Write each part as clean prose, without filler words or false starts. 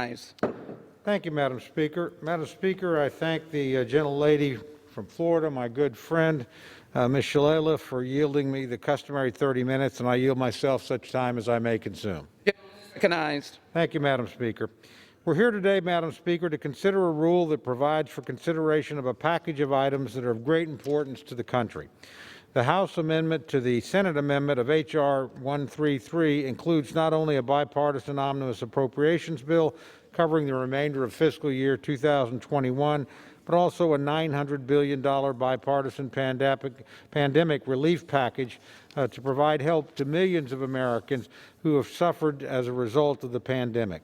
recognized. Thank you, Madam Speaker. Madam Speaker, I thank the gentlelady from Florida, my good friend, Ms. Shalala, for yielding me the customary 30 minutes, and I yield myself such time as I may consume. Recognized. Thank you, Madam Speaker. We're here today, Madam Speaker, to consider a rule that provides for consideration of a package of items that are of great importance to the country. The House amendment to the Senate amendment of H.R. 133 includes not only a bipartisan omnibus appropriations bill covering the remainder of fiscal year 2021, but also a $900 billion bipartisan pandemic relief package to provide help to millions of Americans who have suffered as a result of the pandemic.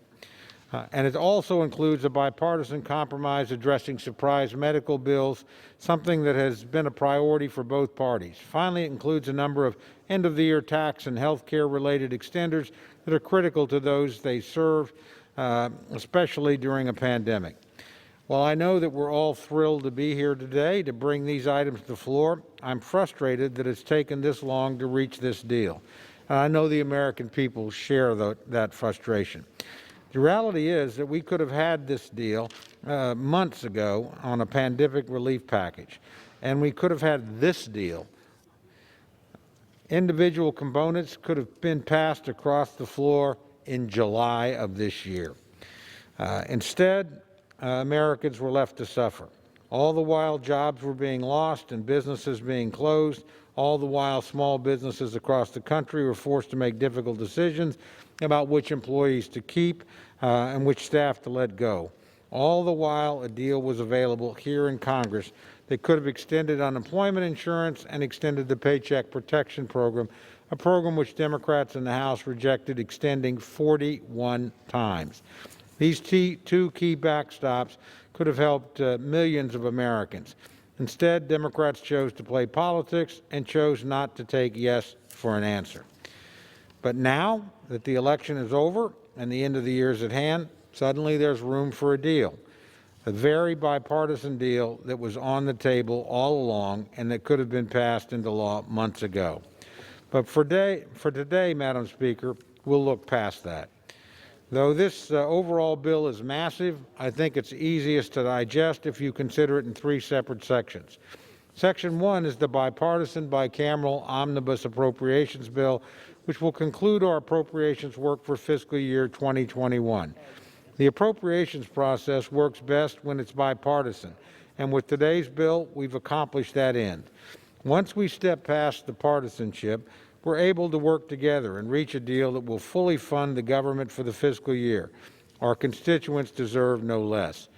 And it also includes a bipartisan compromise addressing surprise medical bills, something that has been a priority for both parties. Finally, it includes a number of end-of-the-year tax and health care-related extenders that are critical to those they serve, especially during a pandemic. While I know that we're all thrilled to be here today to bring these items to the floor, I'm frustrated that it's taken this long to reach this deal. And I know the American people share that frustration. The reality is that we could have had this deal months ago on a pandemic relief package, and we could have had this deal. Individual components could have been passed across the floor in July of this year. Instead, Americans were left to suffer. All the while, jobs were being lost and businesses being closed. All the while, small businesses across the country were forced to make difficult decisions about which employees to keep and which staff to let go. All the while, a deal was available here in Congress that could have extended unemployment insurance and extended the Paycheck Protection Program, a program which Democrats in the House rejected extending 41 times. These two key backstops could have helped millions of Americans. Instead, Democrats chose to play politics and chose not to take yes for an answer. But now that the election is over and the end of the year is at hand, suddenly there's room for a deal, a very bipartisan deal that was on the table all along and that could have been passed into law months ago. But for today, Madam Speaker, we'll look past that. Though this overall bill is massive, I think it's easiest to digest if you consider it in three separate sections. Section 1 is the bipartisan bicameral omnibus appropriations bill, which will conclude our appropriations work for fiscal year 2021. The appropriations process works best when it's bipartisan, and with today's bill, we've accomplished that end. Once we step past the partisanship, we're able to work together and reach a deal that will fully fund the government for the fiscal year. Our constituents deserve no less.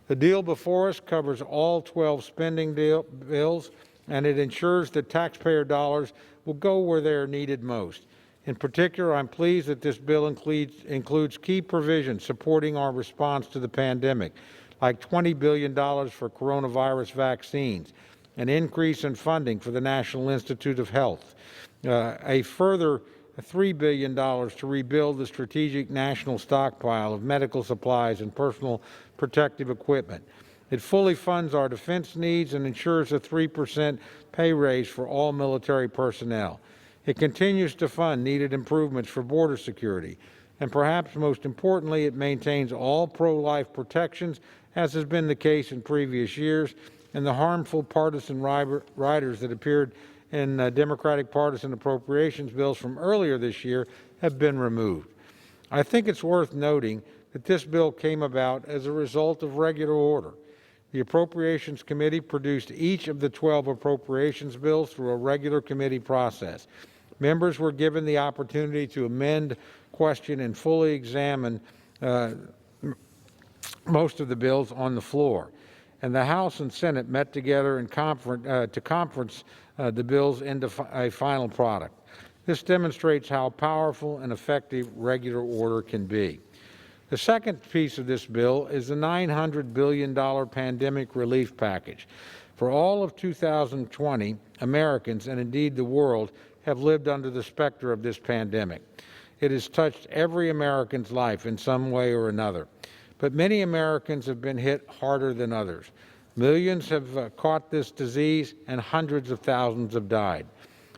The deal before us covers all 12 spending bills, and it ensures that taxpayer dollars will go where they are needed most. In particular, I'm pleased that this bill includes key provisions supporting our response to the pandemic, like $20 billion for coronavirus vaccines, an increase in funding for the National Institute of Health, a further $3 billion to rebuild the strategic national stockpile of medical supplies and personal protective equipment. It fully funds our defense needs and ensures a 3% pay raise for all military personnel. It continues to fund needed improvements for border security. And perhaps most importantly, it maintains all pro-life protections, as has been the case in previous years, and the harmful partisan riders that appeared in Democratic partisan appropriations bills from earlier this year have been removed. I think it's worth noting that this bill came about as a result of regular order. The Appropriations Committee produced each of the 12 appropriations bills through a regular committee process. Members were given the opportunity to amend, question, and fully examine most of the bills on the floor. And the House and Senate met together in to conference the bills into a final product. This demonstrates how powerful and effective regular order can be. The second piece of this bill is the $900 billion pandemic relief package. For all of 2020, Americans, and indeed the world, have lived under the specter of this pandemic. It has touched every American's life in some way or another. But many Americans have been hit harder than others. Millions have caught this disease and hundreds of thousands have died.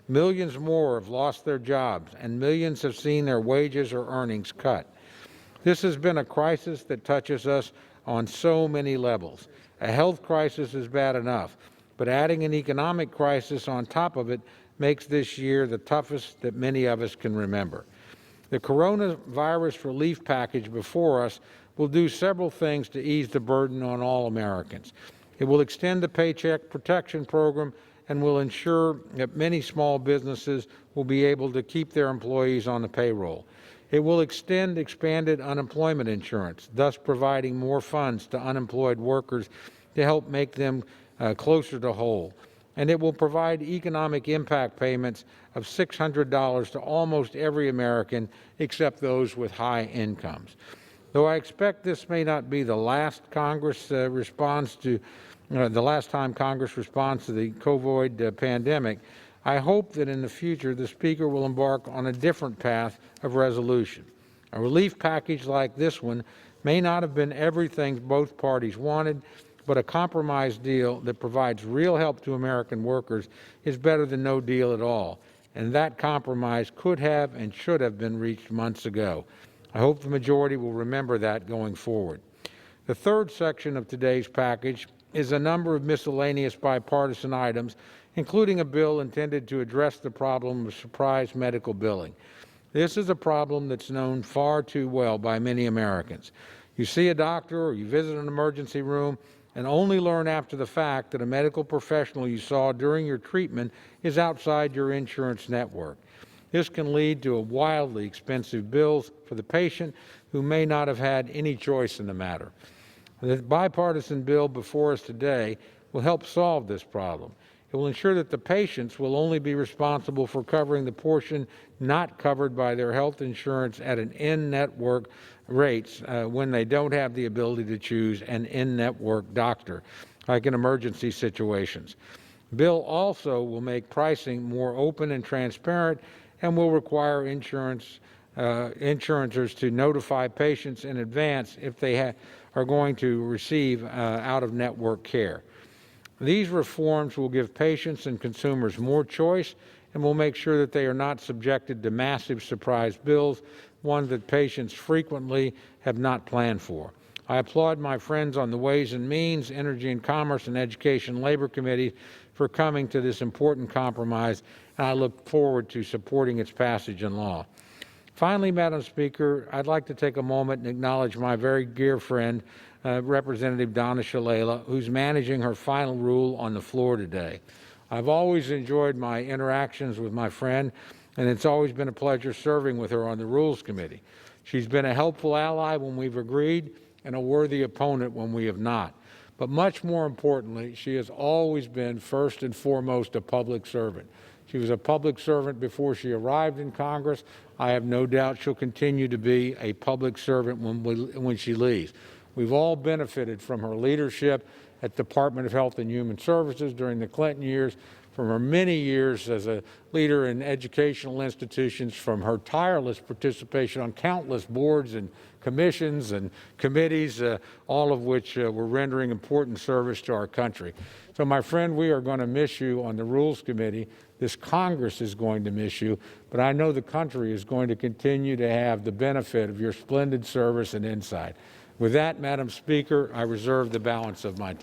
Millions more have lost their jobs and millions have seen their wages or earnings cut. This has been a crisis that touches us on so many levels. A health crisis is bad enough, but adding an economic crisis on top of it makes this year the toughest that many of us can remember. The coronavirus relief package before us will do several things to ease the burden on all Americans. It will extend the Paycheck Protection Program and will ensure that many small businesses will be able to keep their employees on the payroll. It will extend expanded unemployment insurance, thus providing more funds to unemployed workers to help make them closer to whole. And it will provide economic impact payments of $600 to almost every American except those with high incomes. Though I expect this may not be the last Congress responds to the last time Congress responds to the COVID pandemic, I hope that in the future the Speaker will embark on a different path of resolution. A relief package like this one may not have been everything both parties wanted, but a compromise deal that provides real help to American workers is better than no deal at all, and that compromise could have and should have been reached months ago. I hope the majority will remember that going forward. The third section of today's package is a number of miscellaneous bipartisan items, including a bill intended to address the problem of surprise medical billing. This is a problem that's known far too well by many Americans. You see a doctor or you visit an emergency room and only learn after the fact that a medical professional you saw during your treatment is outside your insurance network. This can lead to wildly expensive bills for the patient who may not have had any choice in the matter. The bipartisan bill before us today will help solve this problem. It will ensure that the patients will only be responsible for covering the portion not covered by their health insurance at an in-network rates when they don't have the ability to choose an in-network doctor, like in emergency situations. Bill also will make pricing more open and transparent and will require insurers to notify patients in advance if they are going to receive out-of-network care. These reforms will give patients and consumers more choice and will make sure that they are not subjected to massive surprise bills, ones that patients frequently have not planned for. I applaud my friends on the Ways and Means, Energy and Commerce, and Education and Labor Committee for coming to this important compromise, and I look forward to supporting its passage in law. Finally, Madam Speaker, I'd like to take a moment and acknowledge my very dear friend, Representative Donna Shalala, who's managing her final rule on the floor today. I've always enjoyed my interactions with my friend, and it's always been a pleasure serving with her on the Rules Committee. She's been a helpful ally when we've agreed and a worthy opponent when we have not. But much more importantly, she has always been first and foremost a public servant. She was a public servant before she arrived in Congress. I have no doubt she'll continue to be a public servant when she leaves. We've all benefited from her leadership at the Department of Health and Human Services during the Clinton years, from her many years as a leader in educational institutions, from her tireless participation on countless boards and commissions and committees, all of which were rendering important service to our country. So, my friend, we are going to miss you on the Rules Committee. This Congress is going to miss you, but I know the country is going to continue to have the benefit of your splendid service and insight. With that, Madam Speaker, I reserve the balance of my time.